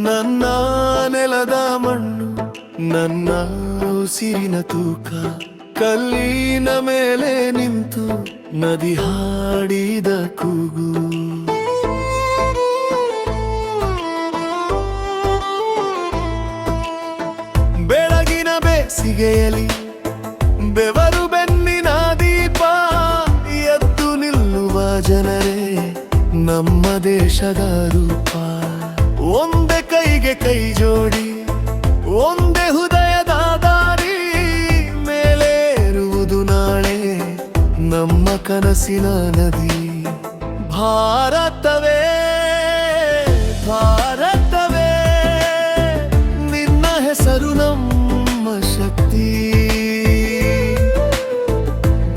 ನನ್ನ ನೆಲದ ಮಣ್ಣು, ನನ್ನ ಉಸಿರಿನ ತೂಕ, ಕಲ್ಲಿನ ಮೇಲೆ ನಿಂತು ನದಿ ಹಾಡಿದ ಕೂಗು. ಬೆಳಗಿನ ಬೇಸಿಗೆಯಲ್ಲಿ ಬೆವರು ಬೆನ್ನಿನ ದೀಪ, ಎದ್ದು ನಿಲ್ಲುವ ಜನರೇ ನಮ್ಮ ದೇಶದ ರೂಪ. ಒಂದೇ ಕೈಗೆ ಕೈ ಜೋಡಿ, ಒಂದೇ ಹೃದಯದ ದಾರಿ, ಮೇಲೇರುವುದು ನಾಳೆ ನಮ್ಮ ಕನಸಿನ ನದಿ. ಭಾರತವೇ ಭಾರತವೇ, ನಿನ್ನ ಹೆಸರು ನಮ್ಮ ಶಕ್ತಿ.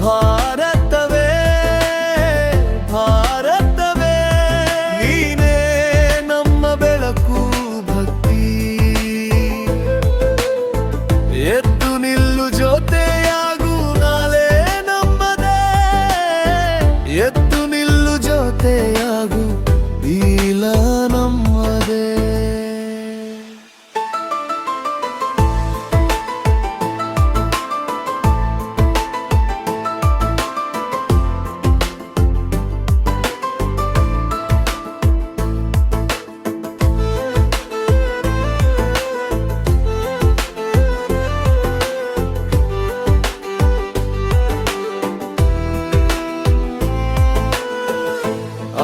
ಭಾರತವೇ ಭಾರತವೇ, ನೀನೇ ನಮ್ಮ ಬೆಳಕು ಭಕ್ತಿ. ಎದ್ದು ನಿಲ್ಲು ಜೊತೆಯಾಗು, ನಾಳೆ ನಮ್ಮದೇ. ಎದ್ದು ನಿಲ್ಲು ಜೊತೆಯಾಗು, ಇಲ್ಲ ನಮ್ಮದೇ.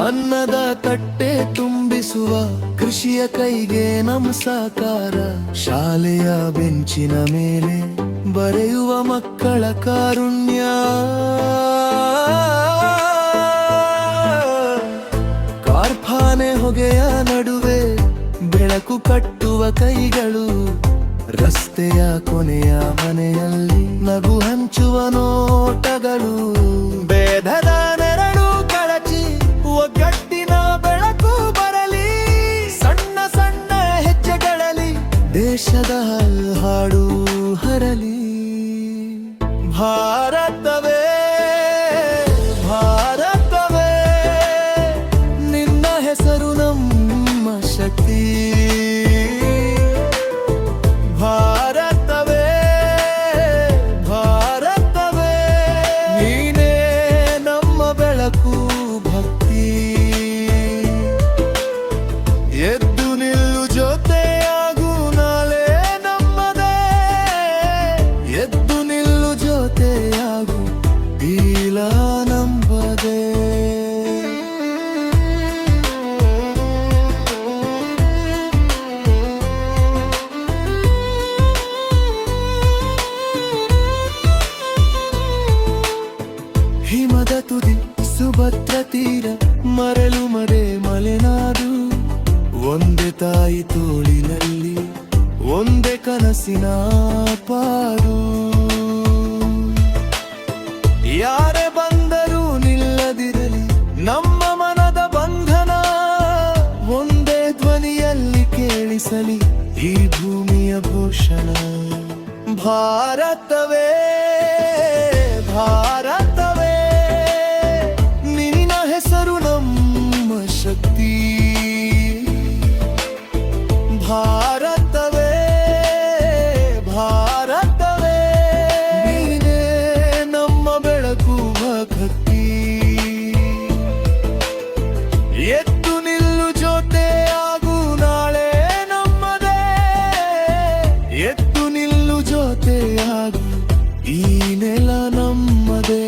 ಅನ್ನದ ತಟ್ಟೆ ತುಂಬಿಸುವ ಕೃಷಿಯ ಕೈಗೆ ನಮಸ್ಕಾರ. ಶಾಲೆಯ ಬೆಂಚಿನ ಮೇಲೆ ಬರೆಯುವ ಮಕ್ಕಳ ಕಾರುಣ್ಯ. ಕಾರ್ಖಾನೆ ಹೊಗೆಯ ನಡುವೆ ಬೆಳಕು ಕಟ್ಟುವ ಕೈಗಳು. ರಸ್ತೆಯ ಕೊನೆಯ ಮನೆಯಲ್ಲಿ ನಗು ಹಂಚುವ ನೋಟಗಳು. ಭೇದದ ನೆರಳು ಕಳಚಿ ಒಗ್ಗಟ್ಟಿನ ಬೆಳಕು ಬರಲಿ. ಸಣ್ಣ ಸಣ್ಣ ಹೆಜ್ಜೆಗಳಲ್ಲಿ ದೇಶದ ಹಾಡು ಹರಲಿ. ಭಾರತವೇ ಭಾರತವೇ, ನಿನ್ನ ಹೆಸರು ನಮ್ಮ ಶಕ್ತಿ. ಭಾರತವೇ ಭಾರತವೇ, ನೀನೇ ನಮ್ಮ ಬೆಳಕು ಭಕ್ತಿ. ಎದ್ದು ನಿಲ್ಲು ಜೊತೆಯಾಗು, ನಾಳೆ ನಮ್ಮದೇ. ಎದ್ದು ನಿಲ್ಲು ಜೊತೆಯಾಗು, ಇಲ್ಲ ನಮ್ಮದೇ. ಹಿಮದ ತುದಿ ಸುಭದ್ರ ತೀರ, ಮರಳು ಮರೆ ಮಲೆನಾಡು. ಒಂದೇ ತಾಯಿ ತೋಳಿನಲ್ಲಿ ಒಂದೇ ಕನಸಿನ ಪಾಡು. ಯಾರೇ ಬಂದರೂ ನಿಲ್ಲದಿರಲಿ ನಮ್ಮ ಮನದ ಬಂಧನ. ಒಂದೇ ಧ್ವನಿಯಲ್ಲಿ ಕೇಳಿಸಲಿ ಈ ಭೂಮಿಯ ಭೂಷಣ. ಭಾರತವೇ ಭಾರತವೇ, ನಿನ್ನ ಹೆಸರು ನಮ್ಮ ಶಕ್ತಿ. ಭಾರತವೇ ಭಾರತವೇ, ನೀನೇ ನಮ್ಮ ಬೆಳಕು ಭಕ್ತಿ. ಎದ್ದು ನಿಲ್ಲು ಜೊತೆಯಾಗು, ನಾಳೆ ನಮ್ಮದೇ. ಎದ್ದು ನಿಲ್ಲು ಜೊತೆಯಾಗು, ಈ ನೆಲ ನಮ್ಮದೇ.